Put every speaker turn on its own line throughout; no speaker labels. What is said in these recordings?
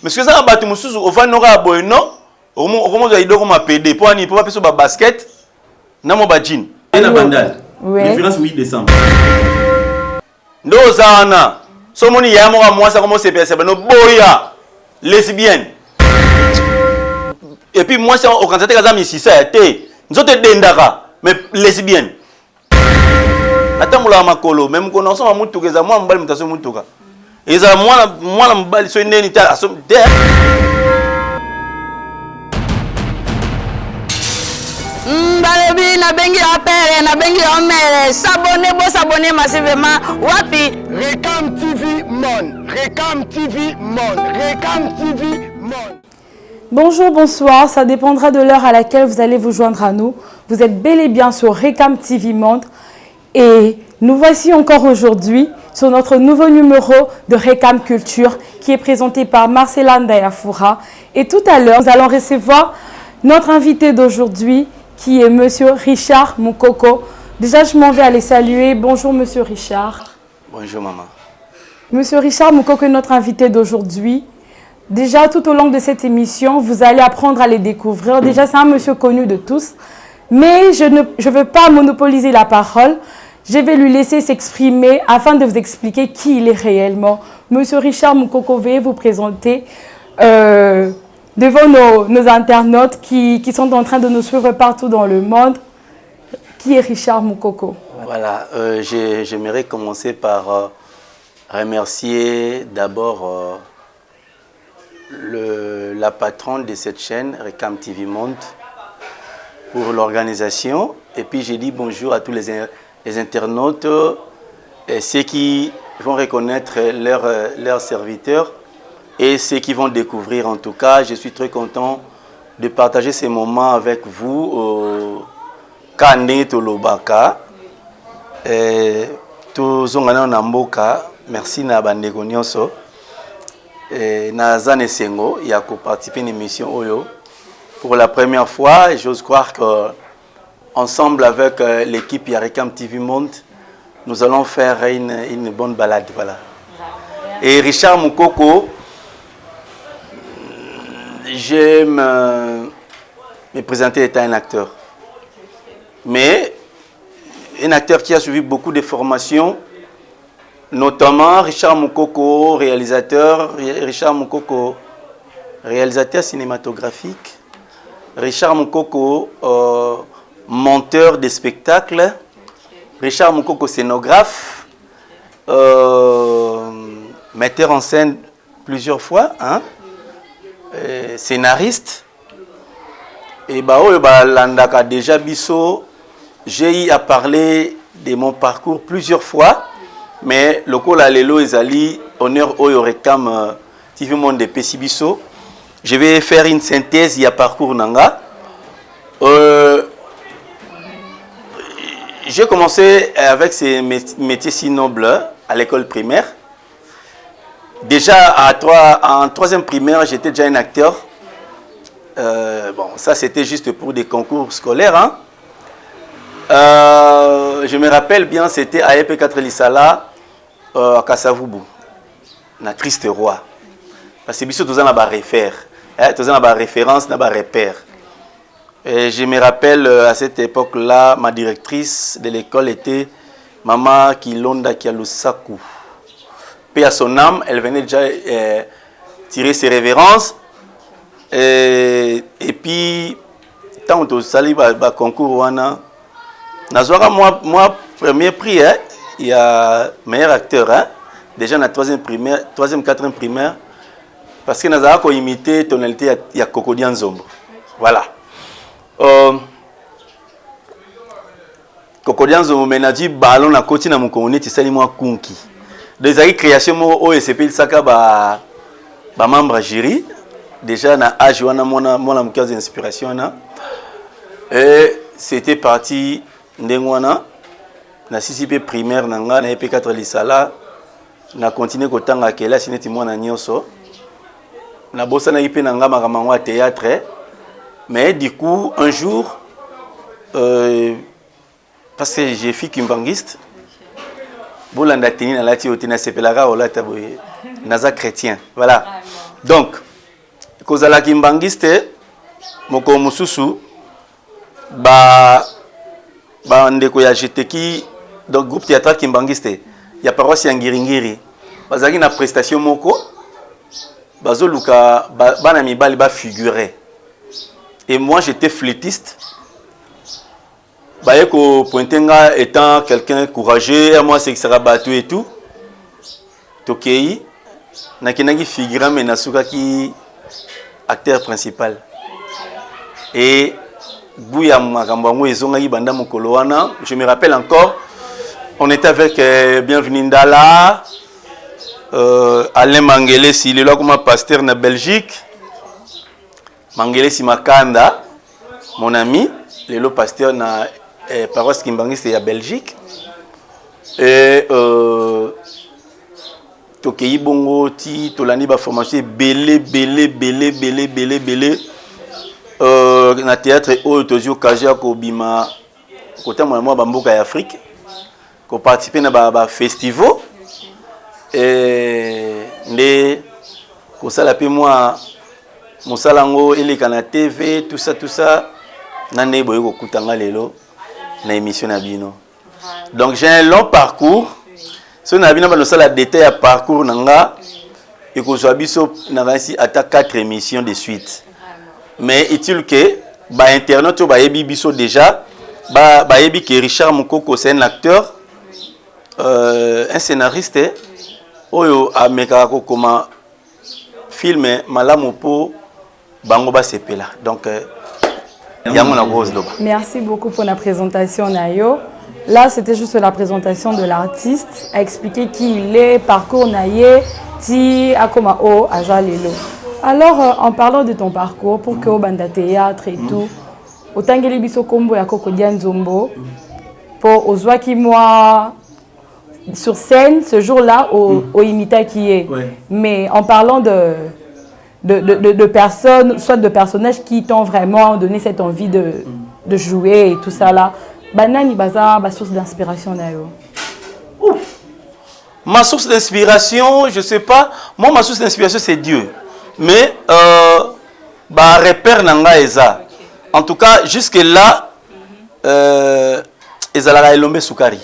Mais ce que ça a battu mon sous, au van n'aura pas non. Au moins il doit comme PD. Pour ni pour pas faire basket. Na mo ba jean.
Na bandal.
Oui.
Référence 8 décembre.
Ndo sana. So moni ya mo moi ça comment c'est percebe no boya lesbienne. Et puis moi c'est au candidat kaza mi ça été. Nzote dendaka mais lesbienne. Ata mula makolo même ko non so mutuka za moi mbali mutaso mutuka. Eza moi mbali so neni ta aso de.
Balebi na bengi opere na bengi omere s'abonner massivement wapi
Recam TV Monde, Recam TV Monde, Recam TV Monde.
Bonjour, bonsoir, ça dépendra de l'heure à laquelle vous allez vous joindre à nous. Vous êtes bel et bien sur Recam TV Monde et nous voici encore aujourd'hui sur notre nouveau numéro de Recam Culture qui est présenté par Marcela Ndayafoura. Et tout à l'heure, nous allons recevoir notre invité d'aujourd'hui qui est Monsieur Richard Moukoko. Déjà, je m'en vais aller saluer. Bonjour, Monsieur Richard.
Bonjour, maman.
Monsieur Richard Moukoko est notre invité d'aujourd'hui. Déjà, tout au long de cette émission, vous allez apprendre à les découvrir. Déjà, c'est un monsieur connu de tous. Mais je ne veux pas monopoliser la parole. Je vais lui laisser s'exprimer afin de vous expliquer qui il est réellement. Monsieur Richard Moukoko, veuillez vous présenter devant nos internautes qui sont en train de nous suivre partout dans le monde. Qui est Richard Moukoko?
Voilà, j'aimerais commencer par remercier d'abord la patronne de cette chaîne, Recam TV Monde, pour l'organisation. Et puis j'ai dit bonjour à tous les internautes et ceux qui vont reconnaître leurs serviteurs et ceux qui vont découvrir. En tout cas, je suis très content de partager ces moments avec vous au Kande Tolobaka. Tozongana Namboka, merci na bandeko nyonso. Nazane Sengo, il a participé à une émission Oyo. Pour la première fois, et j'ose croire que ensemble avec l'équipe Recam TV Monde, nous allons faire une bonne balade. Voilà. Et Richard Moukoko, j'aime me présenter étant un acteur. Mais un acteur qui a suivi beaucoup de formations, notamment Richard Moukoko, réalisateur cinématographique, Richard Moukoko, monteur de spectacles, Richard Moukoko, scénographe, metteur en scène plusieurs fois, hein, scénariste. Et landaka déjà biso, j'ai eu à parler de mon parcours plusieurs fois, mais le col à l'élo ezali honneur au Recam TV Monde de Pessibiso. Je vais faire une synthèse il y a parcours nanga. J'ai commencé avec ces métiers si nobles à l'école primaire. Déjà en troisième primaire, j'étais déjà un acteur. Bon, ça c'était juste pour des concours scolaires. Hein. Je me rappelle bien, c'était à EP4 Lissala, à Kassavubu, na Triste Roi. Parce que tous on a des références, des repères. Et je me rappelle à cette époque-là, ma directrice de l'école était Maman Kilonda Kialusaku. Paix à son âme, elle venait déjà tirer ses révérences. Et puis, tant que sali ba concours wana, moi premier prix, hein, il y a meilleur acteur, hein, déjà dans la troisième, quatrième primaire, parce que nous avons imité la tonalité il y a Cocodian Zombo. Voilà. Cocodian Zombo, mais dit ballon na côté na mukoni tu sali moi kunki. Des aïe création mo OSP il saka ba membre jury. Déjà na âge wana mona mukaz inspiration na. Et c'était parti ndengwana na 6 primaire nanga na EP4 Lissala na continuer kotanga kela sineti mwana nyoso na bossa na ipe nanga makambo ya théâtre. Mais du coup un jour parce que j'ai fait kimbangiste bolanda teni na lati otina sepelaka olata boye naza chrétien, voilà. Donc, kozala kimbangiste moko mususu ba ndeko ya jeteki donc groupe théâtral kimbangiste ya paroisse ya Ngiringiri bazaki na prestation moko bazoluka bana mibali ba figurer et moi j'étais flûtiste bayeko pointenga étant quelqu'un courageux et moi c'est que ça rabattu et tout tokei nakinaki figurant mais nasukaki acteur principal et Bouya Makambango et Zongaï Banda Mokoloana. Je me rappelle encore, on était avec Bienvenue Ndala, Alain Mangele, il est là comme pasteur na Belgique. Mangele Simakanda, mon ami, il est là pasteur na paroisse Kimbangi, c'est à Belgique. Et Tokei Bongo, Ti, Tolani ba formation, belé. Na théâtre Tozio Kajia Kobima côté moi bamboka ya Afrique ko participer na ba festival et les ko sala pe moi musalango eleka na TV tout ça na ne boye ko kutanga lelo na émission na bino. Donc j'ai un long parcours so na bino ba no sala détail ya parcours nanga et ko zo biso na vansi ata 4 émissions de suite. Mais est-il que ba internet ba yebi biso déjà ba yebi que Richard Mukoko c'est un acteur un scénariste oyo ameka ko comment filmer malamu po bango ba sepela donc yango na rose loba.
Merci beaucoup pour la présentation Nayo. Là c'était juste la présentation de l'artiste à expliquer qui il est, parcours Naye, ti akoma o azalelo. Alors, en parlant de ton parcours, pour que au banda théâtre et tout, autant que les biso kombo ya Koko Dianzombo, pour Ozwa qui moi sur scène ce jour-là au imita qui est. Ouais. Mais en parlant de personnes, soit de personnages qui t'ont vraiment donné cette envie de jouer et tout ça là, banani baza ba source d'inspiration nayo.
Ma source d'inspiration, je sais pas, moi ma source d'inspiration c'est Dieu. Mais bah repère nanga eza. En tout cas jusque là ezalaka Elombe Soukari.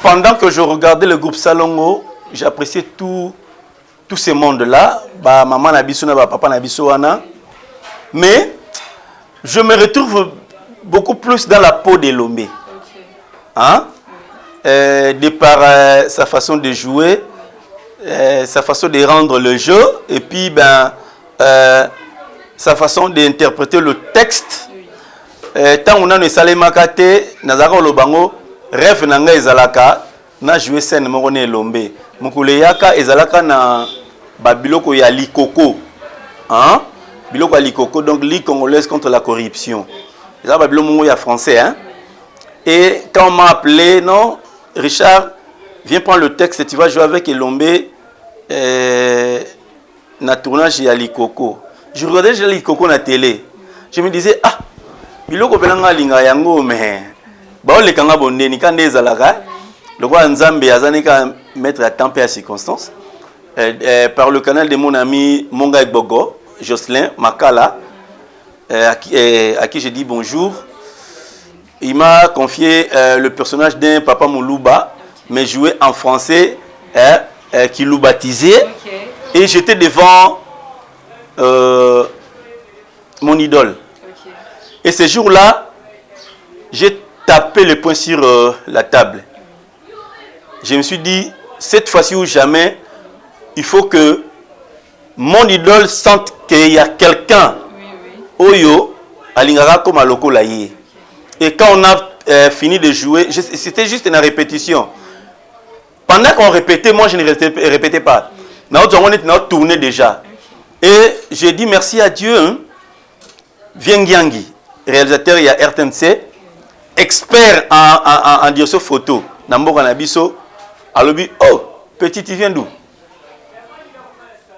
Pendant que je regardais le groupe Salongo, j'appréciais tout ce monde là, bah maman na biso na ba papa na biso wana. Mais je me retrouve beaucoup plus dans la peau d'Elombe. Hein? De par sa façon de jouer, sa façon de rendre le jeu et puis ben sa façon d'interpréter le texte. Tant on a ne salé makate nazaka lobango rêve nanga ezalaka na jouer scène moko ne Elombe mukule yaka ezalaka na babiloko ya likoko hein biloko ya likoko donc Ligue congolaise contre la corruption ezala babiloko mongo ya français hein. Et quand on m'a appelé non Richard, viens prendre le texte et tu vas jouer avec Elombe na tournage ya Likoko. Je regardais Likoko na télé. Je me disais ah, biloko belanga linga yango mais ba le kanga bondeni kande ezalaka. Le roi Nzambe azanika mettre à temps et à circonstance. Par le canal de mon ami Monga Ekbogo, Jocelyn Makala, à qui j'ai dit bonjour. Il m'a confié le personnage d'un Papa Moulouba, mais joué en français, qui l'a baptisé. Okay. Et j'étais devant mon idole. Okay. Et ce jour-là, j'ai tapé le poing sur la table. Je me suis dit, cette fois-ci ou jamais, il faut que mon idole sente qu'il y a quelqu'un. Oyo, alingara comme à loko laïe. Et quand on a fini de jouer, c'était juste une répétition. Pendant qu'on répétait, moi je ne répétais pas. On était tourné déjà. Et j'ai dit merci à Dieu. Hein. Viengiangi, réalisateur il y a RTMC, expert en direction photo. Nambo Nabiso, alobi, oh, petit, tu viens d'où?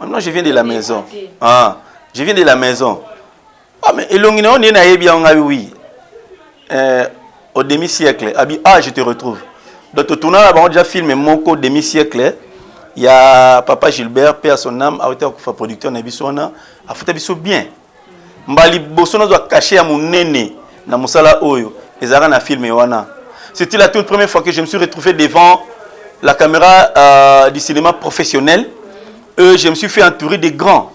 Maintenant je viens de la maison. Ah, je viens de la maison. Ah, mais Elongina, on est bien, oui. Au demi-siècle, ah je te retrouve. Donc au tournant là-bas, on a déjà filmé mon cours demi-siècle. Il y a papa Gilbert, paix à son âme, a été producteur na biso wana, a fait biso bien. Mbali bosono doit cacher à mon néné na musala oyo. Ezara na film wana. C'était la toute première fois que je me suis retrouvé devant la caméra du cinéma professionnel. Je me suis fait entourer des grands.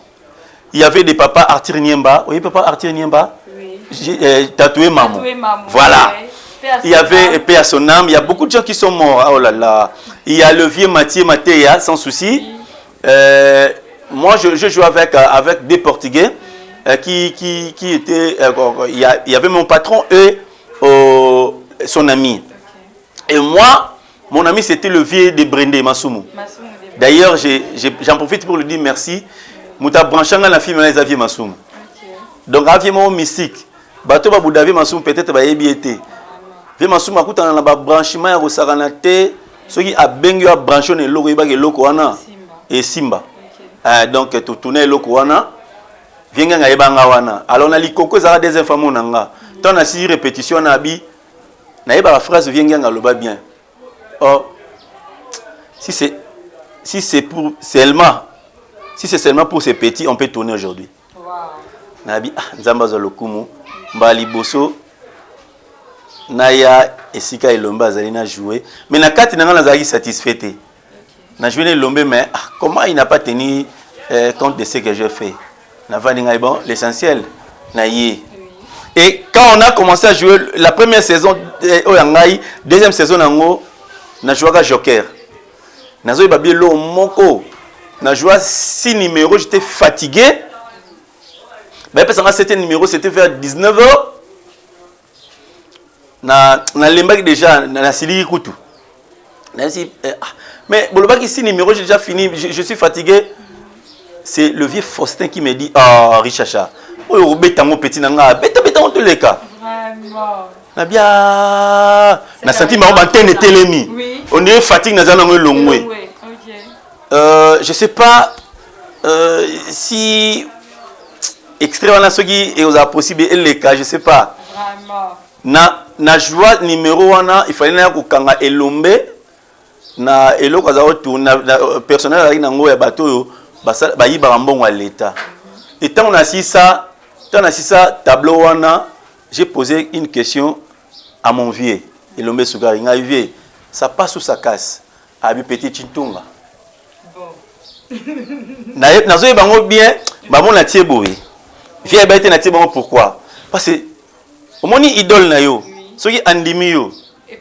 Il y avait des papas Arthur Niemba. Oui, papa Arthur Niemba. Oui. J'ai tatoué maman. Voilà. Oui. Il y avait paix à son âme. Il y a beaucoup de gens qui sont morts. Oh là là. Il y a le vieux Mathieu Matéa, sans souci. Moi, je jouais avec des Portugais qui étaient. Il y avait mon patron et son ami. Et moi, mon ami, c'était le vieux de Brendé, Masumu. D'ailleurs, j'en profite pour lui dire merci. Mouta branchanga la fille les aviez Masumu. Donc, aviez mon mystique. Bateau ba Boudavi Masumu peut-être ba yebiete. Vieux Masumu akuta na ba branchement ya rosaranate. Ceux qui a bengu a branché le logo ibage loko wana et Simba. Donc tout tourner loko wana. Vienga nga yebanga wana. Alors na likoko za des infamos nanga. Tant na si répétition na bi. Na yeba la phrase vienga nga loba bien. Oh, si c'est pour seulement, si c'est seulement pour ces petits, on peut tourner aujourd'hui. Nabi Nzamba Zolokumu, Mbali Bosso, Naya et Sika et Lomba Zalina joué. Mais na kati nanga nazaki satisfait. Na joué Lombe mais comment il n'a pas tenu compte de ce que je fais. Na vani ngai bon, l'essentiel na yé. Et quand on a commencé à jouer la première saison Oyangai, deuxième saison nango na joué Joker. Na joué Babilo Moko. Na joué 6 numéros, j'étais fatigué. Mais parce que c'était numéro, c'était vers 19h. Na lembaki déjà na Sili Koutou. Mais bolobaki 6 numéros, j'ai déjà fini, je suis fatigué. C'est le vieux Faustin qui me dit ah Richacha. Oh beta mon petit nanga, beta on te les cas. Vraiment. Na bien na senti ma bantene telemi. On est fatigué na zana ngo longwe. Je sais pas si extrêmement ceux qui est aux possible et les cas, je sais pas. Vraiment. Na joie numéro 1, il fallait na kokanga elombe na eloko za retourna personnel avec nango ya bateau ba yiba mbongo à l'état. Et tant on a assis ça, tableau wana, j'ai posé une question à mon vieux elombe Sugari nga vieux, ça passe ou ça casse? Abi petit Chintunga. Bon. Na zo bango bien, ba bon na tie boy. Vieux ba été na tie bango pourquoi? Parce que au moni idole na yo. Ce qui andimi yo,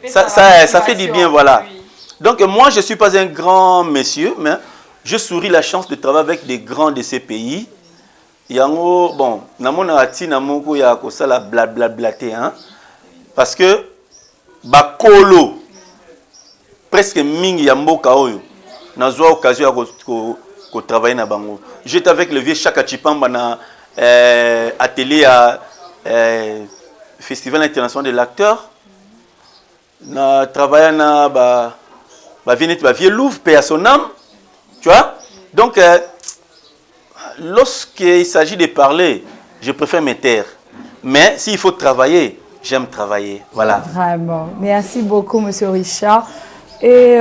ça fait du bien, voilà. Oui. Donc moi, je ne suis pas un grand monsieur, mais je souris la chance de travailler avec des grands de ces pays. Yango, bon, namona ati namoko ya ko sala blablablaté, hein, parce que bakolo presque mingi ya mboka oyo nazwa occasion ya ko travailler na bango. J'étais avec le vieux Chaka Chipamba na atelier à Festival international de l'acteur. Na travaillé na vieux Louvre, paix à son âme. Tu vois? Donc, lorsqu'il s'agit de parler, je préfère me taire. Mais s'il faut travailler, j'aime travailler. Voilà.
Vraiment. Merci beaucoup, monsieur Richard. Et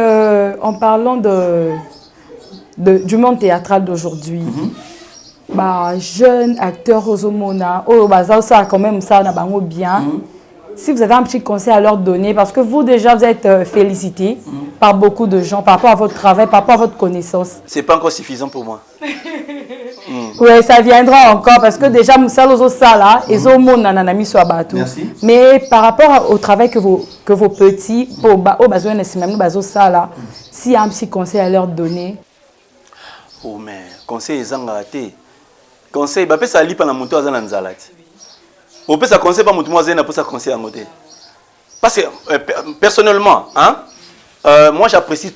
en parlant du monde théâtral d'aujourd'hui, jeune acteur Rosomona, ça quand même ça on a bien. Si vous avez un petit conseil à leur donner, parce que vous déjà vous êtes félicité par beaucoup de gens par rapport à votre travail, par rapport à votre connaissance.
C'est pas encore suffisant pour moi.
Oui, ça viendra encore parce que déjà Moussa Lozo Sala et Zomona Nanami Soabatou. Mais par rapport au travail que vos petits au besoin de même Bazo Sala, s'il y a un petit conseil à leur donner.
Oh mais conseil ezangate. Conseil ba pesa lipa na moto azana nzalati. On peut ça conseil pas moto azana pour ça conseil en côté. Parce que personnellement, hein, moi j'apprécie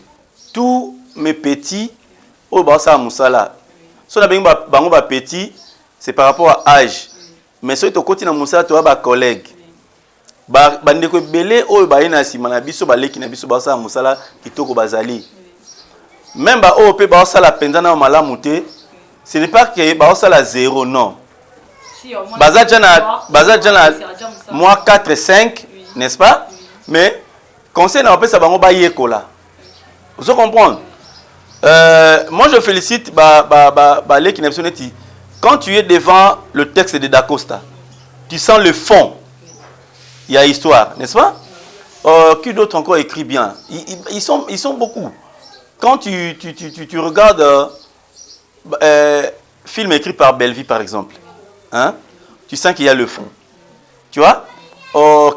tous mes petits au basa musala. Si on a bien bango ba petit, c'est par rapport à âge. Mais si tu continues na musala tu as ba collègue. Ba ndeko belé o ba ina sima na biso ba leki na biso basa musala kitoko bazali. Même ba o pe ba sala penza na malamu te. Ce n'est pas que bah la 0, non. Bazadjana, moi 4 5, n'est-ce pas? Mais conseil n'a pas ça va yékola. Vous comprenez? Moi, je félicite les Kinepsoneti. Quand tu es devant le texte de Da Costa, tu sens le fond. Il y a histoire, n'est-ce pas? Qui d'autre encore écrit bien? Ils sont beaucoup. Quand tu regardes film écrit par Belleville, par exemple, hein, tu sens qu'il y a le fond. Tu vois?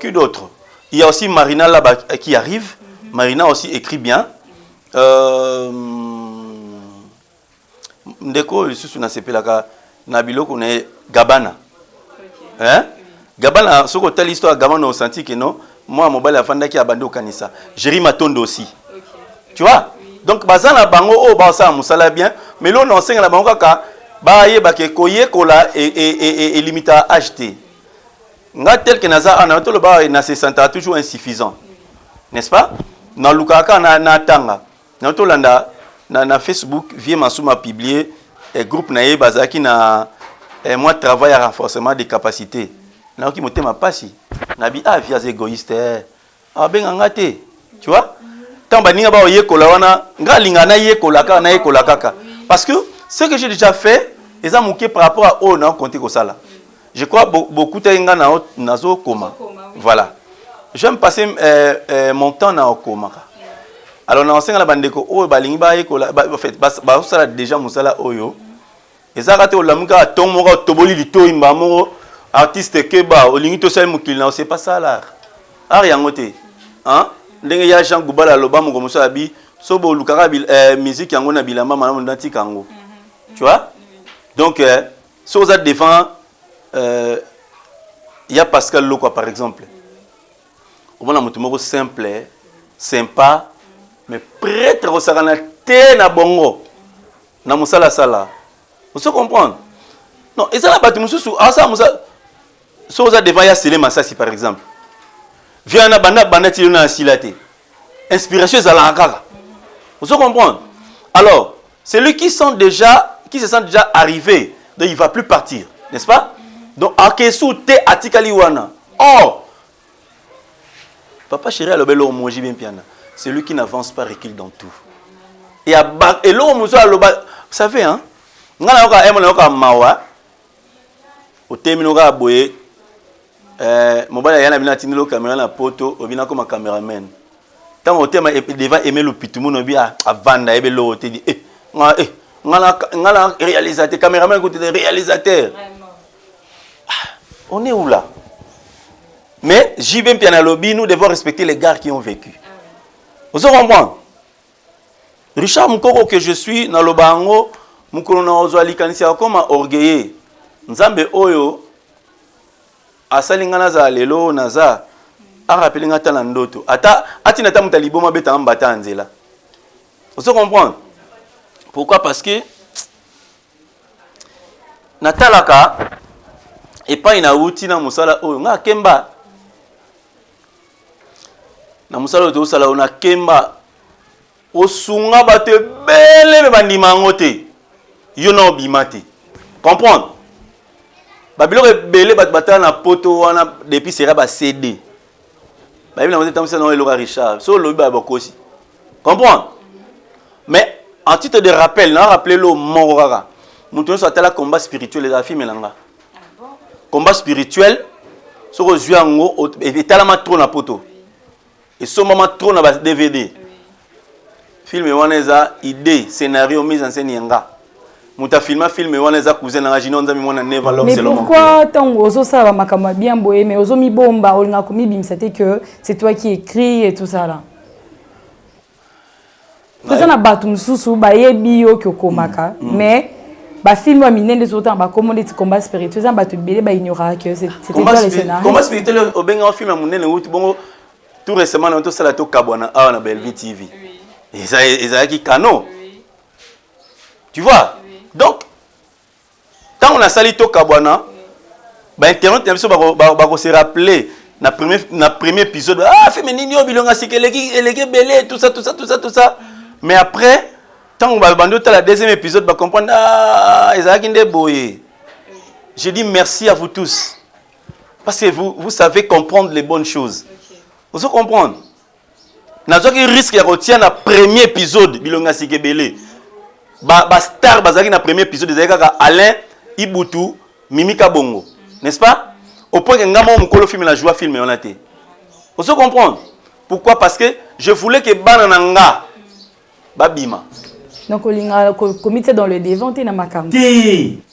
Qui d'autre? Il y a aussi Marina là-bas qui arrive. Marina aussi écrit bien. Ndeko, je suis Nabilo connaît Gabana. Hein? Gabana, ce que l'histoire Gabana au senti que non, moi, mon bal a fanda qui a bandé au Kanissa. Jérémy Matondo aussi. Tu vois? Donc, bazana bango, oh, basa, moussala bien. Mais là, on enseigne la bango kaka, ba ye ba ke koye kola et limite à acheter. Nga tel que naza, on a tout le bas, na se senta toujours insuffisant. N'est-ce pas? Na lukaka na tanga. Na tout landa, na Facebook, vie Massouma publié. Et groupe naïe bazaki na moi travail à renforcement des capacités. Na qui monte ma passi. Nabi via égoïste. Ah ben ngate. Tu vois? Tant baninga ba yekola wana nga lingana yekola ka na yekola kaka. Parce que ce que j'ai déjà fait, les amuké par rapport à on a compté ko sala. Je crois beaucoup tainga na nazo koma. Voilà. J'aime passer mon temps na okoma. Alors na enseigna la bandeko o balingi ba yekola en fait ba sala déjà musala oyo. Ezakate olamuka tomoka toboli lito imba mo artiste keba olingi to sel mukili na c'est pas ça l'art. Art yangote. Hein? Ndenge ya Jean Goubala loba mo musala bi so bo lukaka musique yango na bilamba mana ndati kango. Tu vois? Donc so vous êtes devant il y a Pascal Loko par exemple. On a mutu moko simple, sympa mais prêtre au sarana te na bongo. Na musala sala. Vous comprenez? Non, et ça la bâtiment sous ça musa so za devant ya Sele Massasi par exemple. Vient na banda ti na silate. Inspiration za la kaka. Vous comprenez? Alors, celui qui se sent déjà arrivé, donc il va plus partir, n'est-ce pas? Donc akesu te atikali wana. Oh. Papa chéri alobelo moji bien piana. Celui qui n'avance pas recule dans tout. Et l'homme musa aloba, vous savez hein? Ngana yoka emo yoka mawa o temino ka boye mobala yana bina tinilo caméra na poto obina comme cameraman tant o tema devant aimer le pitumuno bi avanda ebe lo te di ngala réalisateur caméraman côté réalisateur on est où là? Mais JB Piana Lobby, nous devons respecter les gars qui ont vécu. Vous comprenez? Richard Mukoko que je suis dans le bango mukolo na ozwali kanisa comme orgueilleux. Nzambe oyo asalingana za lelo naza a rappelé ngata na ndoto. Ata atina ta mutaliboma beta mbata nzela. Vous comprenez? Pourquoi? Parce que natalaka et pas ina uti na musala oyo nga kemba. Na musala oyo sala ona kemba osunga bate bele bandima ngote. Yo na obimate. Comprendre? Babilo belé batata na poto wana depuis sera ba CD. Babilo na tamsa na Eloka Richard. So lobi ba bokosi. Comprendre? Mais en titre de rappel, na rappeler le morora. Mutu so atala combat spirituel les affaires melanga. Ah bon? Combat spirituel so ko zuango et talama trop na poto. Et ce moment trop na ba DVD. Film wana eza idée, scénario, mise en scène yanga. Muta filma film wana eza cousin na jino nzami mwana never love
c'est le moment. Mais pourquoi tant ozo ça va makama bien boé mais ozo mi bomba olinga komi bim c'était que c'est toi qui écris et tout ça là. Parce na batu mususu ba yebi yo kyokomaka mais ba film wa minende zotan ba commande ti combat spirituel ba tu belé ba ignora que c'était toi le scénario.
Combat spirituel au benga film ya munene wuti bongo tout récemment na to sala to kabwana a na Belleville TV. Et ça qui cano. Tu vois? Donc, quand on a sali to kabwana, bah internet va se rappeler na premier épisode. Ah, féminine yo bilonga sikeleki belé tout ça. Mais après, quand on va bando la deuxième épisode, va comprendre ah, Isaac inde boye. Je dis merci à vous tous parce que vous savez comprendre les bonnes choses. Vous savez comprendre? Nazo qui risque de retirer le premier épisode bilonga sikebele. star bazaki na premier épisode ezali kaka Alain Ibutu Mimika Bongo, n'est-ce pas? Au point que ngamo mukolo film la joie film on a été. Vous se comprendre? Pourquoi? Parce que je voulais que banananga babima.
Donc on comité dans le devant na makam.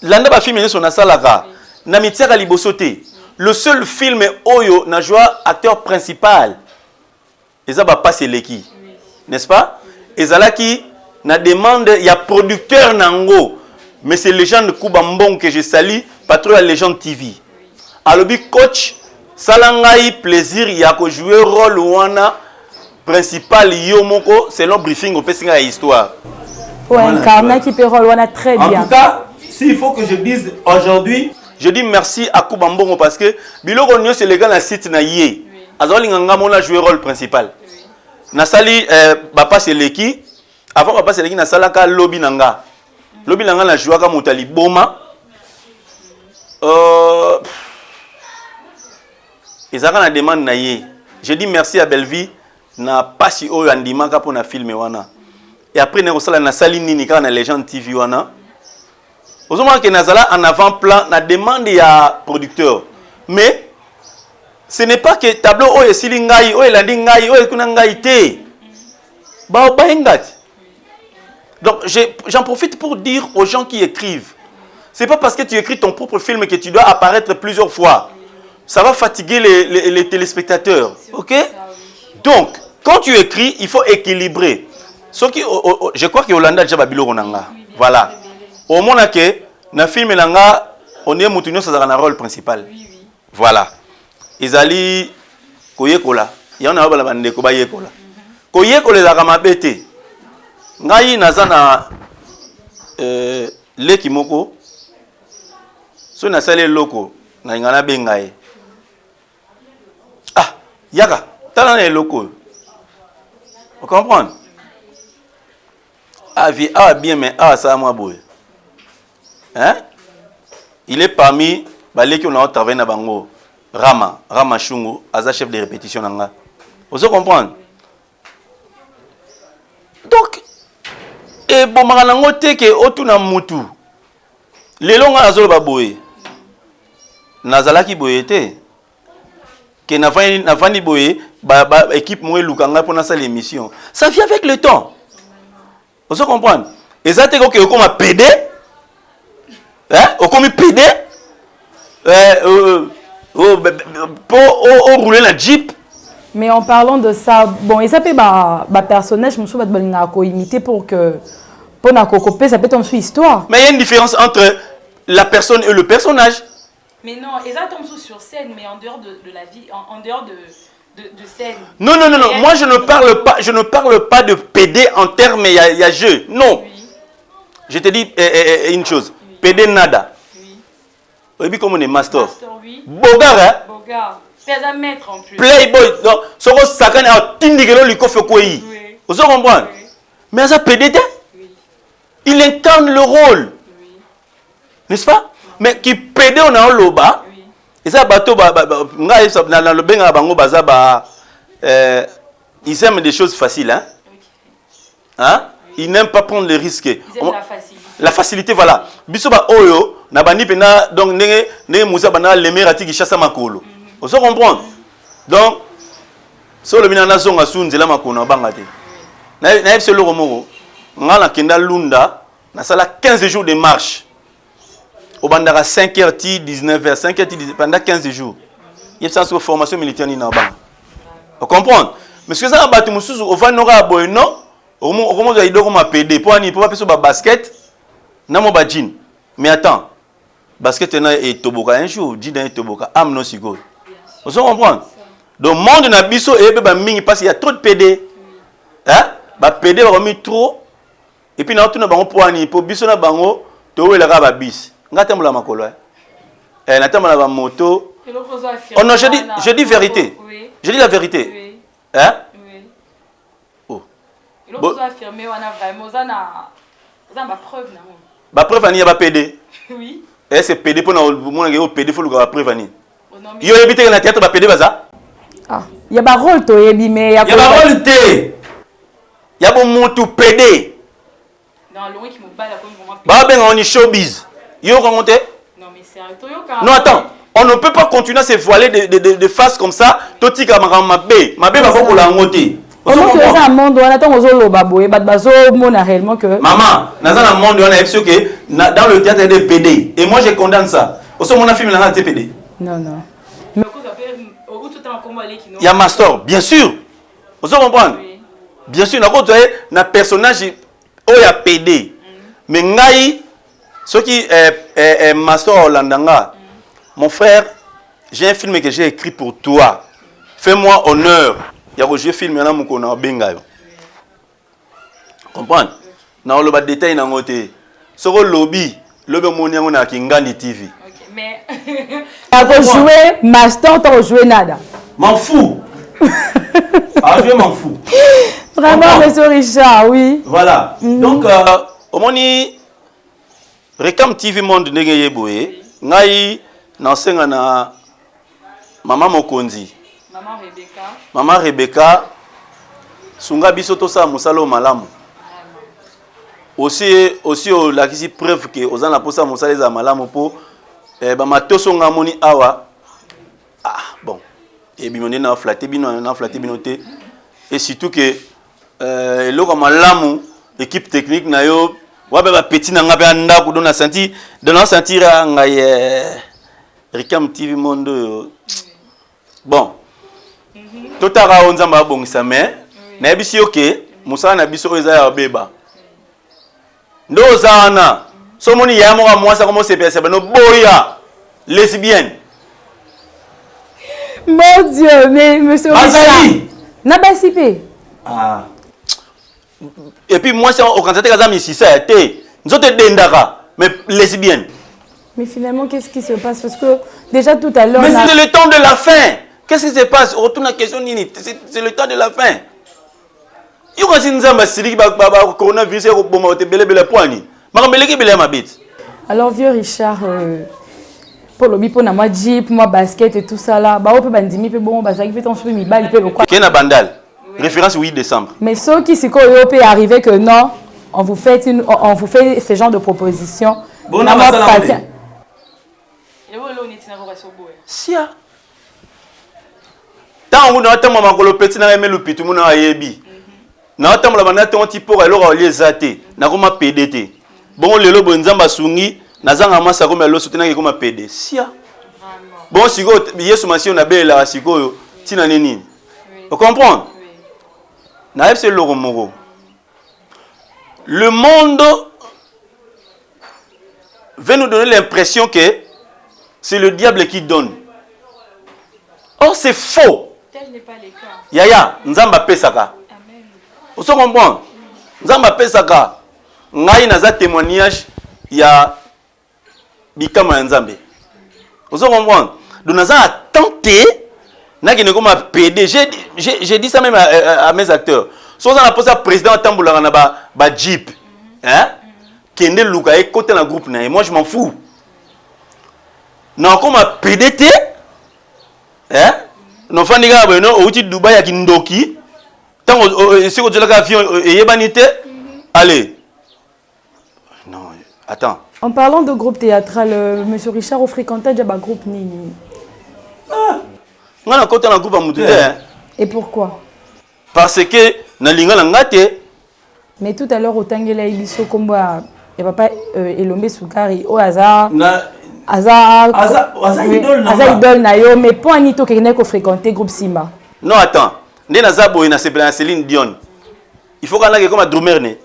Landa ba film son asalaka na mitiaka libosote. Le seul film oyo na joie acteur principal. Eza ba passe leki. N'est-ce pas? Ezalaki na demande il y a producteur nango. Mais c'est légende Koubambong que je salue, patron de Légende TV. Alobi coach salangai plaisir ya ko jouer rôle wana principal yomoko selon briefing au pessinga la histoire.
Ouais, incarner qui peut rôle wana très bien.
En tout cas, s'il faut que je dise aujourd'hui, je dis merci à Koubambongo parce que biloko nyo c'est les gars na site na yé. Azoli nganga mona jouer rôle principal. Na sali bapa seleki avant bapa seleki na salaka lobby nanga. Lobby nanga na jouaka mutali boma. Ezaka na demande na ye. Je dis merci à Belleville na pasi oyo andimaka pour na filmer wana. Et après na kosala na sali nini ka na Légende TV wana. Ozoma ke nazala en avant-plan na demande ya producteur. Mais ce n'est pas que tableau oyo esili ngai oyo elandi ngai oyo kuna ngai te. Ba ngati. Donc j'en profite pour dire aux gens qui écrivent. C'est pas parce que tu écris ton propre film que tu dois apparaître plusieurs fois. Ça va fatiguer les téléspectateurs. Ok? Donc, quand tu écris, il faut équilibrer. Je crois que Yolanda déjà babilo ronanga. Voilà. Au moins que na film nanga, on est moutonio ça dans un rôle principal. Voilà. Izali koyekola. Il y en a ba bande ko ba yekola. Koyekola za kama bete. Ngai nazana leki moko. So na sale loko na ngana bengaye. Ah, yaka, tala na loko. Vous comprenez? Ah, vie, ah, bien, mais ah, ça m'a boy. Hein? Il est parmi les qui ont travaillé na bango. Rama Chungo, as chef de répétition nanga. Vous comprenez? Donc, et bon, maranango te ke otuna mutu. Lelo nga azolo baboye. Nazalaki boye te. Que navani boye équipe moi lukanga pour na l'émission. Ça vient avec le temps. Vous comprenez? Et ça te que comme PD hein? Comme PD pour rouler la Jeep.
Mais en parlant de ça, bon, et ça peut personnage, je me souviens de imiter pour que pour na copier, ça peut être une histoire.
Mais il y a une différence entre la personne et le personnage.
Mais non, et ça tombe sur scène, mais en dehors de la vie, en dehors de scène.
Non. Moi, je ne parle pas de PD en termes, il y a jeu. Non. Oui. Je te dis une chose. Oui. PD nada. Oui. Oui, comme on est master.
Oui.
Bogar, hein?
Bogar. C'est un maître en plus.
Playboy. Donc, ce que ça gagne à Tindigelo, lui, fait quoi? Vous comprenez? Oui. Mais ça PD, oui. Il incarne le rôle. Oui. N'est-ce pas? Mais qui PD on a un loba. Et ça bateau ils aiment des choses faciles hein. Hein? Ils n'aiment pas prendre les risques.
Ils aiment la facilité.
La facilité voilà. Biso ba oyo na bani pena donc ne musa bana lemerati ki chassa makolo. Vous comprenez? Donc solo bina na zonga sunzela makona banga te. Na yebse lo romoro ngala kenda lunda na sala 15 jours de marche. Au bandara 5h, 19h, 5h, pendant 15 jours. Il y a une formation militaire. Vous comprenez? Mais ce que ça a battu, on va nous avoir non? On va nous avoir PD. Pour ne pas faire un basket, non, mon jean. Mais attends, basket est toboka un jour, jean est toboka, am non sigo. Vous comprenez? Donc, le monde n'a biso et parce qu'il y a trop de PD. Hein? PD va remettre trop. Et puis, nous avons pour biso na bango, to le raba bis. Ngatemula makolo eh natemula ba moto. Oh non, je dis vérité. Oui. Je dis la vérité. Oui. Hein? Oui. Oh.
Il faut affirmer on a vraiment ça ba preuve na.
Ba preuve ani ba PD.
Oui.
Eh c'est PD pour na PD faut le preuve ani. Yo habite na théâtre ba PD baza.
Ah, il y a ba rôle to yebi mais il y a
ba rôle té. Il y a bon moto PD.
Dans loin qui
Bah ben on est showbiz. Yo remonté?
Non mais sérieux, Toyoka.
Non attends, on ne peut pas continuer à se voiler de face comme ça. Totika mabé va pas la monter.
Comment tu es un monde où on attend aux autres baboué, bazo mona réellement que.
Maman, dans un monde où on a sûr que dans le théâtre il y a des PD et moi je condamne ça. Aussi mon film là c'est PD.
Non non.
Mais quoi ça fait au tout temps comment aller qui non.
Il y a Master, bien sûr. Vous comprenez? Bien sûr, na personnage où il y a PD. Mais ngai ce qui est Master Hollandanga. Mon frère, j'ai un film que j'ai écrit pour toi. Fais-moi honneur. Il y a un jeu film yana mukona benga. Comprendre? Na le bas détail na ngote. Soko lobby monia ngona kingandi TV.
OK, mais
Pour jouer Master, tu jouer nada.
M'en fous. Ah, je m'en fous.
Vraiment, monsieur Richard, oui.
Voilà. Donc, au moni, Rekam TV Monde Negeye Boye, Ngai, Nansenga na Maman Mokonzi. Maman Rebecca, Sunga Bisoto Sa Musalo Malamu. Aussi, la kisi preuve que aux en la posa Musaleza Malamu po, Bamatoso Ngamoni Awa. Ah, bon. Et bien, on a flatté binoté. Et surtout que l'eau malamu l'équipe technique na yo wa ba petit na ngabe anda ko dona senti ngai Rekam TV Monde. Bon. Totara onzamba bongisa mais na bisi yoke musana na biso eza ya beba. Ndo zana so moni ya mo mwasa comme CPS no boya lesbienne.
Mon Dieu, mais monsieur Richard. N'a pas sipé.
Ah. Et puis moi, c'est au candidat Kazam ici, ça a été. Nous sommes dendaka, mais lesbiennes.
Mais finalement, qu'est-ce qui se passe? Parce que déjà tout à l'heure.
Mais c'est le temps de la fin. Qu'est-ce qui se passe? Retourne à la question, Nini. C'est le temps de la fin. Il y a une zambasiri qui va coronavirus et bomba te belé belé poigni. Ma belé qui belé ma bite.
Alors vieux Richard. Pour le bipo na moi jeep, moi basket et tout ça là, bah on peut bandimi peut bon bah ça qui fait ton super mi balle peut quoi.
Qui est na bandal? Référence 8 décembre.
Mais ceux qui s'y peut arriver que non, on vous fait ce genre de propositions.
Bon na masala.
Et où l'on est na sur boy.
Sia. Tant on a tellement makolo petit na aimé le pitu mona ayebi. Na tellement la banda ton tipo alors les até. Na koma PDT. Bon lelo bonzamba sungi. Nazanga masa comme lo soutenir comme PD. Sia. Bon siko yesu masi on a bela siko tina nini. Vous comprenez? Na c'est le moro. Le monde veut nous donner l'impression que c'est le diable qui donne. Or c'est faux.
Tel n'est pas le cas.
Yaya, nzamba pesaka.
Amen.
Vous comprenez? Nzamba pesaka. Ngai naza témoignage ya Bikama Nzambe. Vous comprenez? Donc nous avons tenté, j'ai dit ça même à mes acteurs. Si on a posé un président Tamboula na ba Jeep, hein? Kende Luka et côté dans le groupe na, moi je m'en fous. Non comme un PDT, hein? Non fan diga ba no outi Dubaï ya kindoki. Tant si on a avion et yebanité, allez. Non, attends.
En parlant de groupe théâtral, monsieur Richard, vous fréquentez déjà un groupe Nini.
On a côté dans le groupe à Moutouté.
Et pourquoi?
Parce que na linga na ngate.
Mais tout à l'heure au Tangela Ibiso Komba, il va pas Elombe Soukari au hasard. Hasard idole na yo, mais pour Anito qui n'est que fréquenter groupe Simba.
Non attends, né na Zabo et na Céline Dion. Il faut qu'on ait comme un drummer né.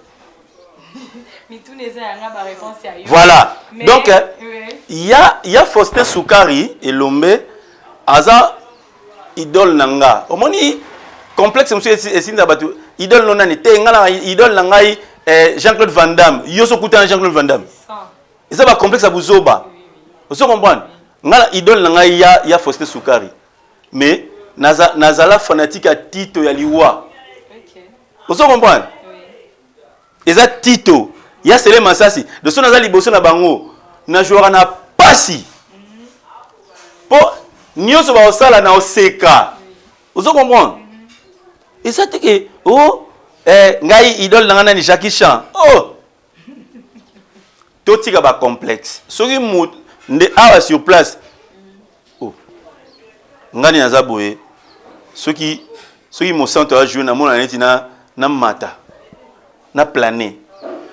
Voilà. Mais, donc, il y a Faustin Soukari et Lombe, Aza, idole nanga. Au moins, complexe, monsieur, idole nonani, idole nanga, Jean-Claude Van Damme. Yoso Koutan Jean-Claude Van Damme. Et ça va complexe à Bouzoba. Vous comprenez? Ngala idole nanga, il y a Faustin Soukari. Mais, Nazala fanatique à Tito Yaliwa. Vous comprenez? Et ça, Tito. Il y a Sélé Massassi. De son azali bosso na bango. Na jouera na pasi. Pour nyoso ba osala na oseka. Vous comprenez? Et ça te que oh ngai idole na ni Jackie Chan. Oh. totika ba complexe soki nde awa sur place oh ngani naza boye soki mo centre a jouer na mona neti na mata na planer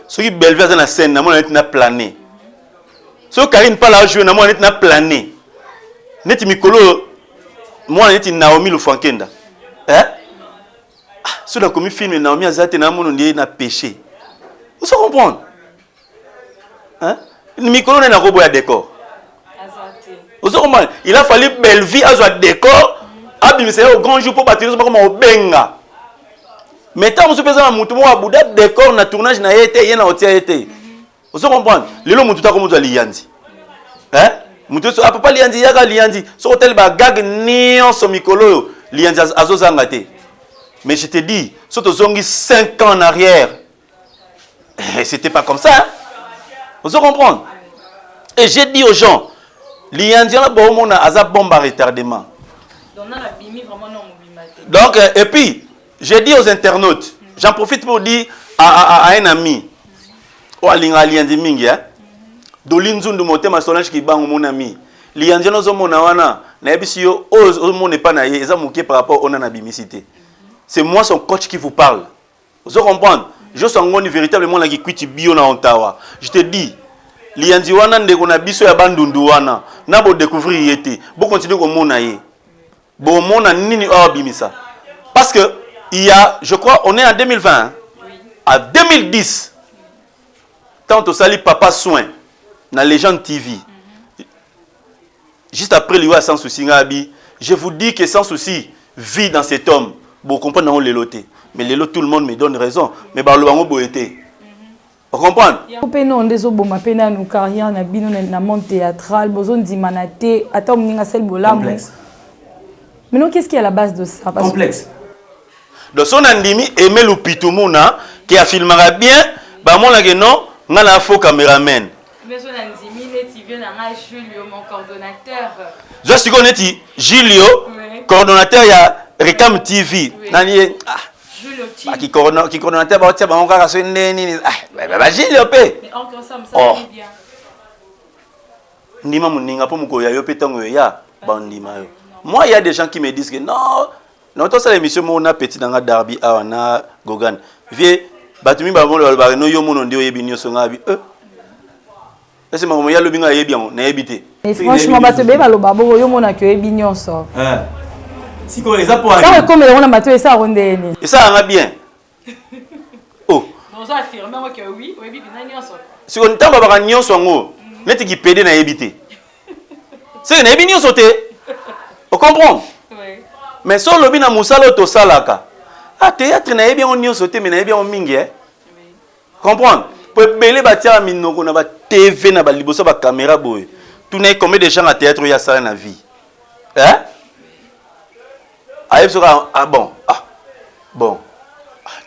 soki Bellevue aza na scène na mona neti na planer soki Karine Pala a jouer na mona neti na planer neti mikolo mona neti Naomi Lufankenda so la commis film Naomi azate na mona ndiye na péché vous se comprendre mikolo na robo ya décor vous se comprendre il a fallu Bellevue azwa décor abimisa au grand jour pour bâtir comme au benga mais tant vous pesa na mutu mo abuda décor na tournage na yete yena otia yete vous se comprendre lelo mutu ta comme zo liyanzi mutu so papa liyanzi yaka liyanzi so hotel ba gag nion so mikolo liyanzi azozanga te mais je te dis surtout zongi 5 ans en arrière c'était pas comme ça hein? Vous comprenez? Et j'ai dit aux gens, l'Indien a bon a bombe à retardement. Donc, et puis, j'ai dit aux internautes, j'en profite pour dire à un ami, oh, l'Indien mingi, hein, d'Olinzundu motema Solange qui bang mon ami. L'Indien ozo mona wana, na ebisio ozo mona pas na ye, eza mouké par rapport au nanabimicité. C'est moi son coach qui vous parle. Vous comprenez? Je suis un véritablement la qui bio na Ontawa. Je te dis, lianzi wana ndeko na biso ya bandundu wana, na bo découvrir yete, bo continuer ko mona ye. Bo mona nini abimisa. Parce que il y a, je crois, on est en 2020. Hein? Oui. À 2010, quand on sali Papa Soin na Légende TV. Juste après lui sans souci ngabi, je vous dis que sans souci vit dans cet homme. Bon comprendre dans les lotés. Mais les lots, tout le monde me donne raison. Mais bah le bango boité. Vous comprenez?
On des oboma pena nous carrière na bino na monde théâtral, besoin d'imanaté, attends mninga sel bolam. Complexe. Mais non, qu'est-ce qui est à la base de ça? Parce complexe.
Donc son andimi aimer le pitumuna qui a filmé bien, bah moi là que non, on a la faux caméraman.
Mais son andimi tu viens à Julio mon coordonnateur.
Je suis connais Julio, coordonnateur il y a Recam TV. Nani qui coordonnateur ba tia ba ngaka so nini ba Julio pe.
Mais encore ça me ça bien.
Ndima muninga po muko ya yo pe tango ya ba ndima yo. Moi il y a des gens qui me disent que non, notre seule émission mon a petit dans Darby a na Gogan. Vie batumi ba mo le ba no yo mono ndi oyebi nyo so ngabi est-ce que mo ya lobi nga yebi na yebité.
Et franchement bato be ba lo babo yo mona ke yebi nyo so.
Si quoi ça pour aller.
Ça comme on a maté ça rondeni.
Et ça va bien. Oh.
On ça affirmer moi que oui, oui bi na nyo so.
Si on tamba ba nyo so ngo, neti ki pédé na yebité. C'est na yebi nyo so te. On comprend? Oui. Mais sur le bina musalo to salaka. Ah théâtre na yebi on nyo so te mais na yebi on mingi hein. Oui. Comprendre? Pour belé batia minoko na ba TV na ba liboso ba caméra boy. Tout n'est combien de gens à théâtre ya ça na vie. Hein? Ah bon. Ah. Bon.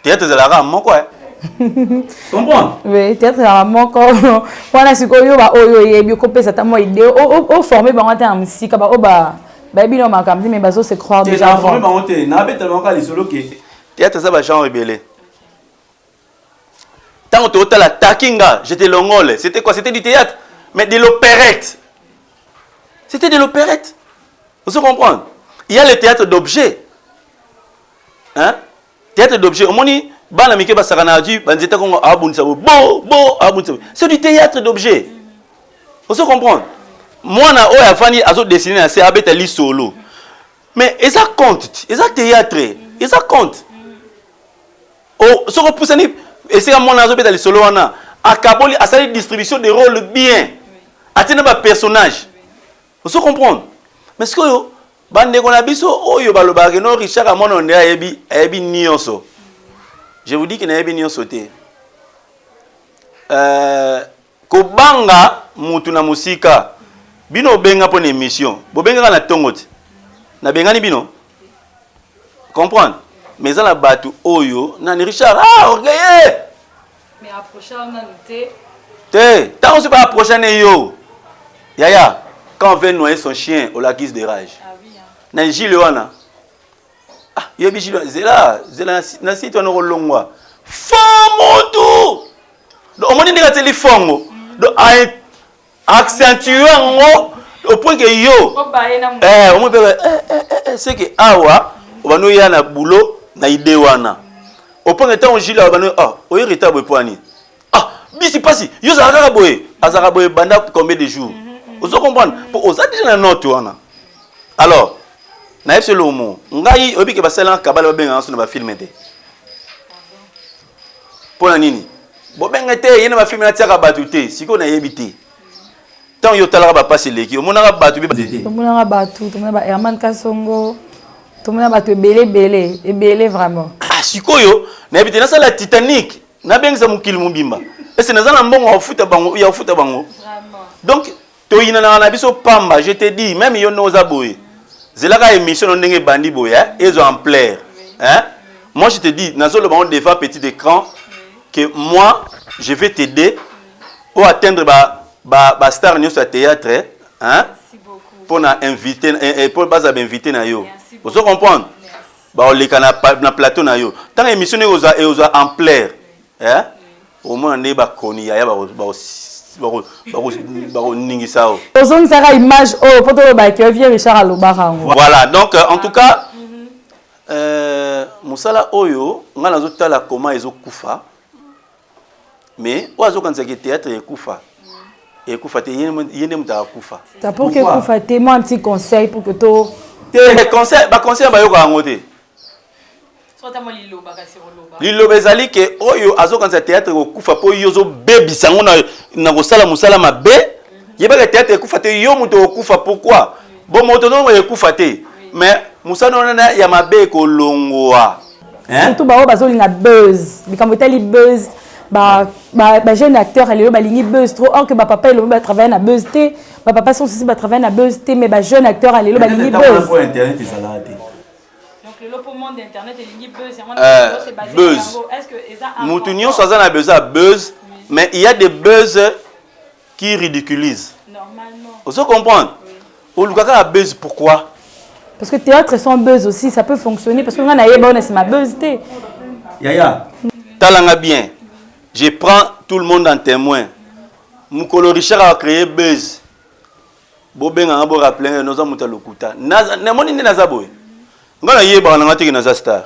Théâtre de la rame mon quoi. Comprends?
Oui, théâtre de la rame quoi. Wana siko yo ba oyo yebi ko pesa ta mo idée o former ba ngata am sika ba o ba baby no makamdi mais bazo se croire déjà.
Former ba ngote na beta ba ngaka lisolo ke. Théâtre ça ba gens rebelle. Tant que tu la takinga, j'étais longole. C'était quoi? C'était du théâtre, mais de l'opérette. C'était de l'opérette. Vous comprenez? Il y a le théâtre d'objets. Hein? Théâtre d'objets. C'est du théâtre d'objets. Vous comprenez? Moi, je suis dessiné à ce solo. Mais ça compte. Ça théâtre. Ça compte. Oh, ce que vous savez, et c'est à mon avis dans le solo à Kaboli à sa distribution des rôles bien à tenir un personnage vous comprenez mais ce que bande qu'on a biso oyo balobaka no Richard Amon on ebi nyonso je vous dis que na ebi nyonso te ko banga mutu na musika bino benga pour une émission bo benga na tongote na bengani bino comprendre mais ça la batu oyo na Richard ok
mais approcher on a noté
tant on se pas approcher yo yaya quand on veut noyer son chien au la guise de rage
ah oui hein
na Gilles wana ah yebi Gilles zela na site on rolongwa famoto donc on dit ndika teli fongo Donc, accentuer au point que yo. C'est que awa, on va nous y aller boulot, na idée wana. Au point que on gile, on va nous on est retard pour ani. Bisi pasi, yo zara boye banda combien de jours. Vous comprenez? Pour aux déjà na note wana. Alors, na yebse lo mo, ngai obi ke basala kabala benga so na ba filmer te. Pour la nini? Bo benga te yena ba filmer na tiaka batu te, siko na yebite. Tant yo talaka ba passer leki, o monaka batu be te.
To monaka batu, to monaka Herman Kasongo, to monaka batu ebele vraiment.
Siko yo, na yebite na sala Titanic, na benga mukili mumbimba. Est-ce que na zana mbongo ya futa bango, ya futa bango. Vraiment. Donc to yina na biso pamba, je te dis même yo noza boye. Zelaka émission on ndenge bandi boye, ils ont en plaire. Hein? Moi je te dis, nazo le bango devant petit écran que moi je vais t'aider pour atteindre ba star news à théâtre, hein? Merci beaucoup. Pour na inviter pour basa inviter na yo. Vous comprendre? Ba on les na plateau na yo. Tant émission ils ont en plaire. Hein? Au moins on est ba koni ya ba
image
voilà, donc en tout cas, Moussala Oyo, on a la comment ils ont koufa, mais oiseau quand c'est théâtre et koufa, et koufa te yene muta koufa.
T'as pour que koufa te moi un petit conseil pour que to.
Conseil ba yo ka ngote. Lilo bezali ke oyo azo kanza théâtre ko kufa po yozo bebi sango na ko sala musala mabe yeba ke théâtre kufa te yo muto okufa pourquoi bon moto no ekufa te mais musana na ya mabe ko longwa
hein surtout ba bazo linga buzz bikambo tali buzz ba jeune acteur alelo ba lingi buzz trop or que ba papa il va travailler na buzz te ba papa son aussi ba travailler na buzz te mais ba jeune acteur alelo ba lingi buzz
pour internet salade.
Le monde d'internet et les buzz,
buzz.
Est-ce que
Moutounion sans a besoin de buzz, mais il y a des buzz qui ridiculisent. Normalement. Vous comprenez? Au Lugaka a buzz pourquoi?
Parce que théâtre sans buzz aussi, ça peut fonctionner parce que on a yeba on c'est ma buzz té.
Yaya. Talanga bien. Je prends tout le monde en témoin. Moukolo Richard a créé buzz. Bobenga ngabo rappeler nos amuta lokuta. Na moni ni nazaboy. Ngana yeba na ngati na za star.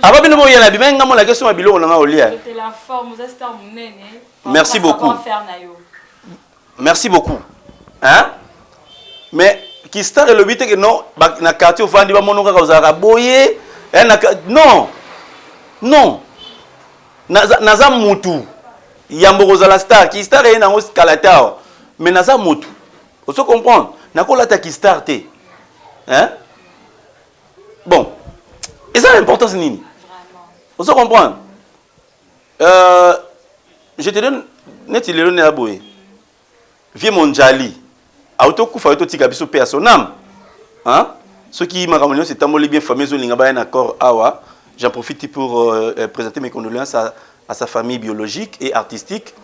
Aba bino mo yana bimenga ngamo la question mabilo na olia. Merci beaucoup. Merci beaucoup. Hein? Mais qui star le but que non na quartier ofandi ba monoka ka uzaka boye non. Non. Naza mutu. Yambo kozala star qui star e na ngos kalatao. Mais naza mutu. Vous comprenez? Na ko la ta qui star te. Hein? Bon, et ça l'importance nini. Vous comprenez? Je te donne net il est là boy. Vieux mondiali. Auto kufa auto tika biso pe son âme. Hein? Ceux qui m'a ramené c'est tamoli bien famille zo linga ba un accord awa. J'en profite pour présenter mes condoléances à sa famille biologique et artistique.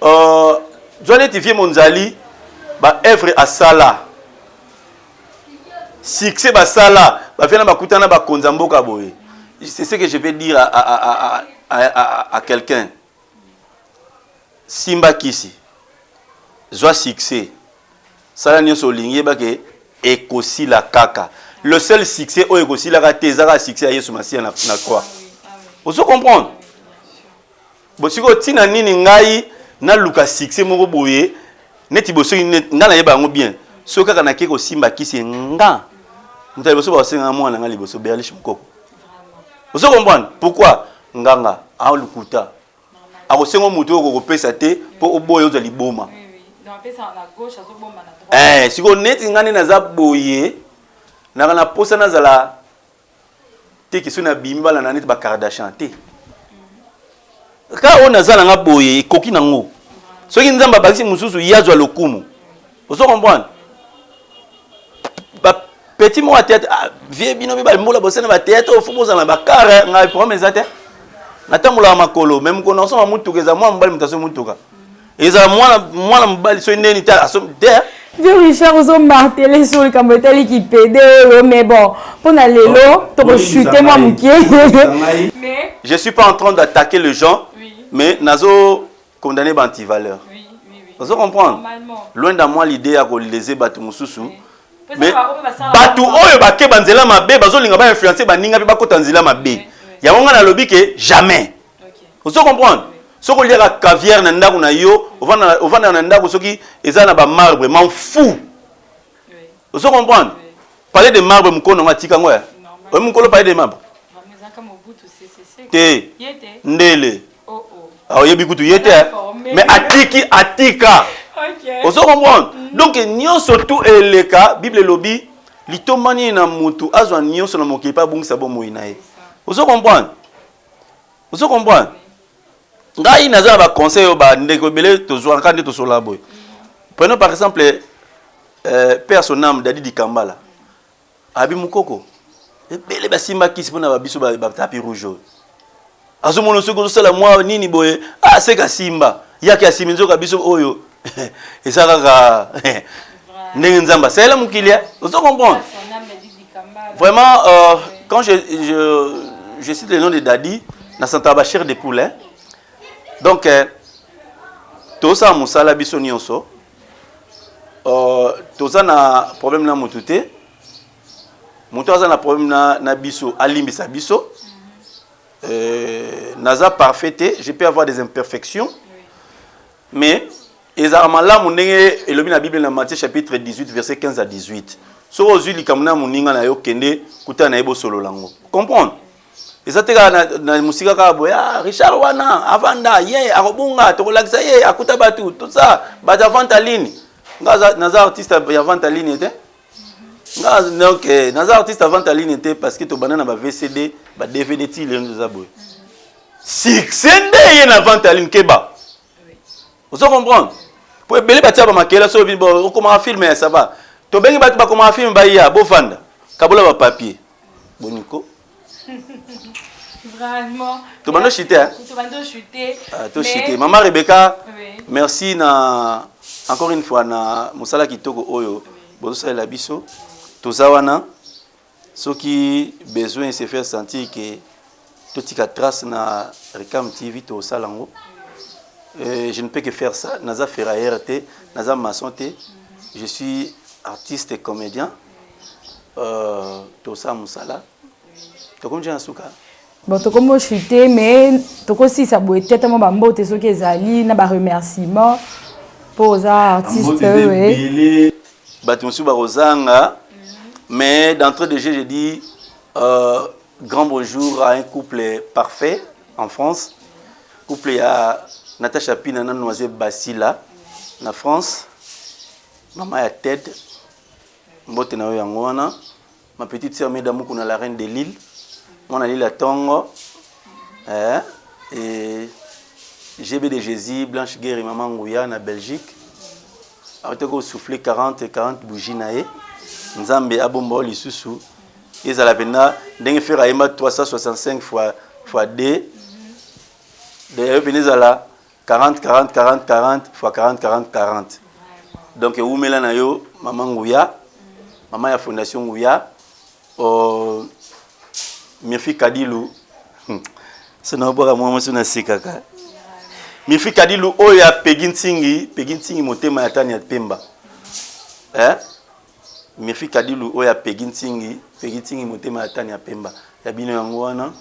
Joannet vieux mondiali ba œuvre à Sala. Succès basala ba fena bakutana ba konza mboka boye. C'est ce que je vais dire à quelqu'un. Simba Kisi. Zwa succès. Sala nyoso lingi ba ke ekosi la kaka. Le seul succès o ekosi la ka tezaka succès à Yesu Masia na croix. Vous comprenez? Bo siko tina nini ngai na luka succès moko boye neti boso ngana yeba ngo bien. Soka kana keko Simba Kisi nga. Vous comprenez? Pourquoi? Nganga, a lukuta. A osengo muto ko pesa te po oboyo za liboma. Si on net ngani na za boye na kana posa na zala te ki suna bimba la nanit ba Kardashian te. Ka ona zala nga boye koki nango. Soki nzamba bakisi mususu yazwa lokumu. Vous comprenez? Petit mot à tête, vieux binomi ba mola bosse na ba théâtre au football na ba car nga pour mes até. Nata mola makolo même ko non so mutuka za moi mbali mutaso mutuka. Eza moi mbali so neni ta asom der.
Vieux Richard aux hommes martelé sur le camoteli qui pédé mais bon pour na lelo to chuter moi mukie.
Je suis pas en train d'attaquer les gens mais nazo condamné anti-valeur.
Oui, oui, oui.
Vous comprenez?
Normalement.
Loin de moi l'idée à réaliser Batu Moussousou.
Oui.
Mais
Batu
Batu Oyo Bake Banzela Mabe, Bazolinga ba influencer Baninga Bako Tanzila Mabe. Yawanga na lobby que jamais. Vous comprenez? Ce qu'on dit à caviar nanda kuna yo, ovana nanda kusoki ezana ba marbre, m'en fou. Vous comprenez? Parler de marbre mukono matika ngoya. Oui, mukolo parler de marbre. Te. Ndele.
Oh oh.
Ah yebi kutu yete. Mais atika. Vous comprenez? Donc nyon surtout le cas Bible lobby litomani na mutu azwa nyon so na mokepa bungisa bo moinae. Vous comprenez? Vous comprenez? Ngai naza ba conseil ba ndeko belé tozwa kande to sola boy. Prenons par exemple père son âme Dadi Dikambala. Abi mukoko. Belé ba simba kisi pona ba biso ba tapi rouge. Azo mono soko sala moi nini boye. Ah c'est ka simba. Yaki asimba nzoka biso oyo. Et ça kaka ndenge nzamba. C'est là mukilia. Vous comprenez? Vraiment quand je cite le nom de Dadi na Santa Bachir de Poulet. Donc, tout ça, Moussala biso nyonso. Tout ça na problème na mutute. Moutoza na problème na biso alimbisa biso. Naza parfaité, je peux avoir des imperfections. Mais ezarama la munenge elobi na Bible na Matthieu chapitre 18 verset 15 à 18. So ozuli kamuna muninga na yo kende kuta na ebo solo lango. Comprendre? Et ça na musika ka boya Richard wana avanda ye akobunga tokolakisa ye akuta batu tout ça bata vanta ligne ngaza naza artiste ya vanta ligne était ngaza donc naza artiste ya vanta ligne était parce que to banana ba VCD ba DVD ti le nza boy sende ye na vanta ligne keba vous comprenez pour belé batia ba makela so bon comment filmer ça va to bengi batu ba comment filmer ba ya bo vanda kabola ba papier boniko.
Vraiment.
Tu vas nous chuter, hein?
Tu vas nous chuter.
Tu chuter. Maman Rebecca, oui. Merci na encore une fois na Moussala Kitoko Oyo. Bon ça la biso. Tozawana. Ceux qui besoin se faire sentir que tout tika trace na Recam TV to salango. Je ne peux que faire ça. Naza ferrailleur te, naza maçon te. Je suis artiste et comédien. Tosa Moussala. Tu comme j'ai souka.
Bon, tu comme chuté, mais tu aussi ça boit tête à mon bambo, tu sais que Zali n'a pas remerciement pour les artistes. Oui.
Batumosu Barozanga, mais d'entrée de jeu, j'ai dit grand bonjour à un couple parfait en France. Couple à Natacha Pina Noisette Basila, en France. Maman a tête. Mbote na yangwana. Ma petite sœur Medamou, la reine de l'île. Mon ali la Tongo, et GB de Jésus, Blanche Guerre et Maman Ngouya en Belgique. Après que soufflé 40 bougies nae, Nzambe abombo lisusu. Ils allaient venir d'un faire à 365 fois D. D'ailleurs, venez à la 40 fois 40. Donc, où me la yo, Maman Ngouya, Maman ya Fondation Ngouya. Mifi Kadilou, c'est non pas moi monsieur Nasikaka. Mifi Kadilou oya Pegintingi motema ya tani ya Pemba. Mifi Kadilou oya Pegintingi motema ya tani ya Pemba. Ya bino yango wana.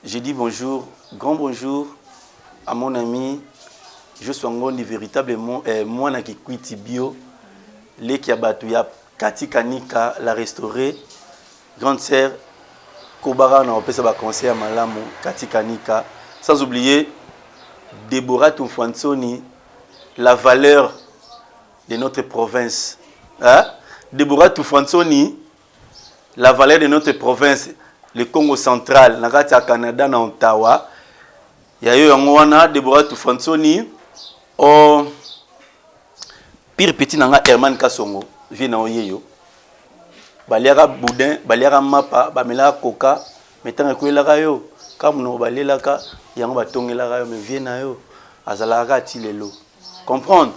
Je dis bonjour, grand bonjour à mon ami Joshua Ngondi véritablement moi na kikwiti bio le kiabatu ya Katika Nika la restaurer. Grande sœur Kobara na opesa ba conseil à Malamu Katika Nika, sans oublier Deborah Tumfansoni, la valeur de notre province. Deborah Tumfansoni, la valeur de notre province, le Congo central, nakati ya Canada na Ottawa. Ya yo yango wana Deborah Tumfansoni o pire petit nanga Herman Kasongo, vie na oyeyo. Baliara boudin, baliara mapa, bamela coca, metanga kwelaka yo, comme no balelaka, yango batongela yo, mais viens yo, azalaka tilelo. Comprendre?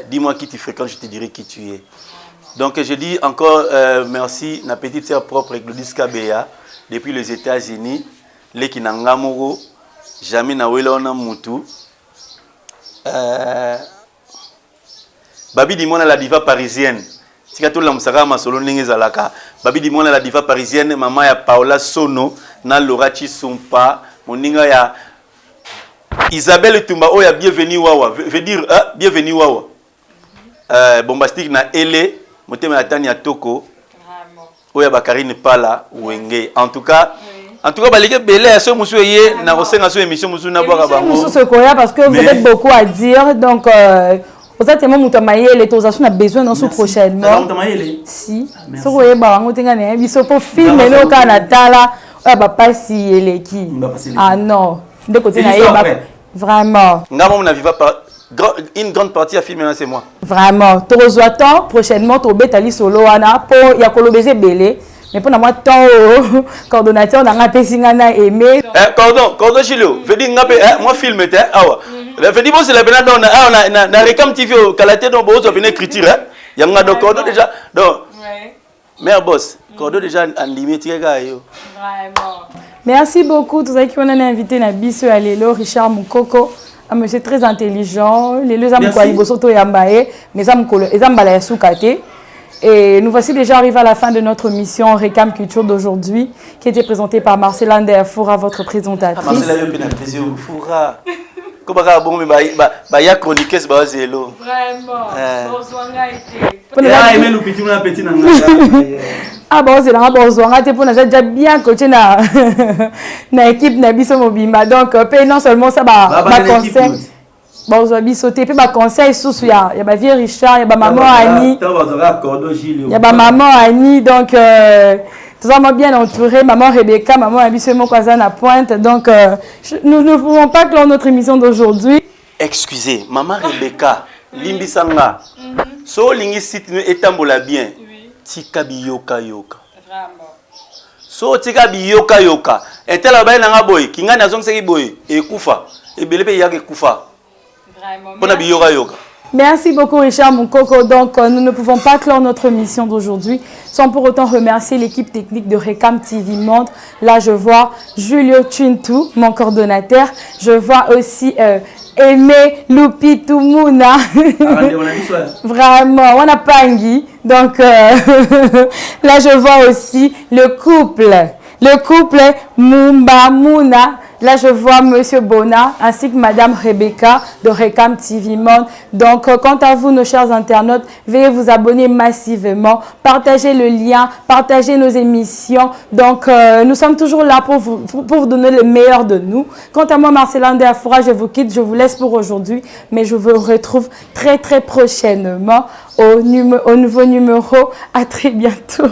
Dis-moi qui tu fréquentes, je te dirai qui tu es. Donc je dis encore merci na petite sœur propre Glodis Kabea depuis les États-Unis, les Kinangamoro. jamais na wela ona mutu. Babi Dimona la diva parisienne. Tika tout la musaka masolo ndenge zalaka. Babi Dimona la diva parisienne, maman ya Paola Sono na Laura Chisumpa, moninga ya Isabelle Tumba oya bienvenue wawa. Veut dire bienvenue wawa. Bombastique na ele, motema ya tani ya toko.
Vraiment.
Oya Bakarine Pala wenge. En tout cas, balike belé à ce monsieur yé na rosenga so émission musu na boka bango.
Monsieur Sekoya parce que vous avez beaucoup à dire donc vous êtes tellement mutamaye les on a besoin dans ce prochainement. Si. So voyez ba bango tenga ne biso po film no kana tala ba pasi eleki. Ah non. De côté na vraiment.
Ngamo na viva par une grande partie à filmer c'est moi.
Vraiment. Torozoaton prochainement to betali solo wana po ya kolobeze belé. Mais pour moi, tant coordonnateur, on a un peu aimé.
Cordon Chilo, veut dire moi filme veut dire c'est la peine on a Recam TV au Calaté donc bon on écriture il y a un cordon déjà donc mère boss cordon déjà en limite vraiment.
Merci beaucoup tous ceux qui ont invité na biso à Lelo Richard Mukoko. Un monsieur très intelligent, les deux hommes quoi libosoto yambaye, mais hommes ezambala soukate. Et nous voici déjà arrivés à la fin de notre mission Recam Culture d'aujourd'hui, qui était présentée par Marcela Ndeafoura, votre présentatrice.
Marcela Ndeafoura. Comment bon mais ya chroniqueuse ba zelo.
Vraiment. Bonsoanga été.
Ah aimé nous petit na petit na.
Ah bon c'est là bonsoanga te pour déjà bien coaché na na équipe na biso mobimba donc non seulement ça ba conseil. Bon, je vais sauter. Puis, conseil sous il y a vieux Richard, il y a maman Annie. Il y a maman Annie, donc tout ça m'a bien entouré. Maman Rebecca, maman Abissé mon cousin à Pointe. Donc, nous ne pouvons pas clore notre émission d'aujourd'hui.
Excusez, maman Rebecca, Limbi Sanga, so lingi site etambola bien. Tika biyoka yoka.
Vraiment.
So tika biyoka yoka. Etela ba na boy, kinga na zongse boy, ekufa. Ebele pe yake kufa.
Merci beaucoup Richard Mukoko. Donc nous ne pouvons pas clore notre mission d'aujourd'hui sans pour autant remercier l'équipe technique de Recam TV Monde. Là je vois Julio Chintu, mon coordonnateur. Je vois aussi Aimé Lupitumuna. Vraiment, on a Pangui. Donc là je vois aussi le couple Mumba Muna. Là, je vois Monsieur Bona ainsi que Madame Rebecca de Recam TV Monde. Donc, quant à vous, nos chers internautes, veuillez vous abonner massivement, partagez le lien, partagez nos émissions. Donc, nous sommes toujours là pour vous donner le meilleur de nous. Quant à moi, Marcela Ndeafoura, je vous quitte, je vous laisse pour aujourd'hui. Mais je vous retrouve très, très prochainement au nouveau numéro. À très bientôt.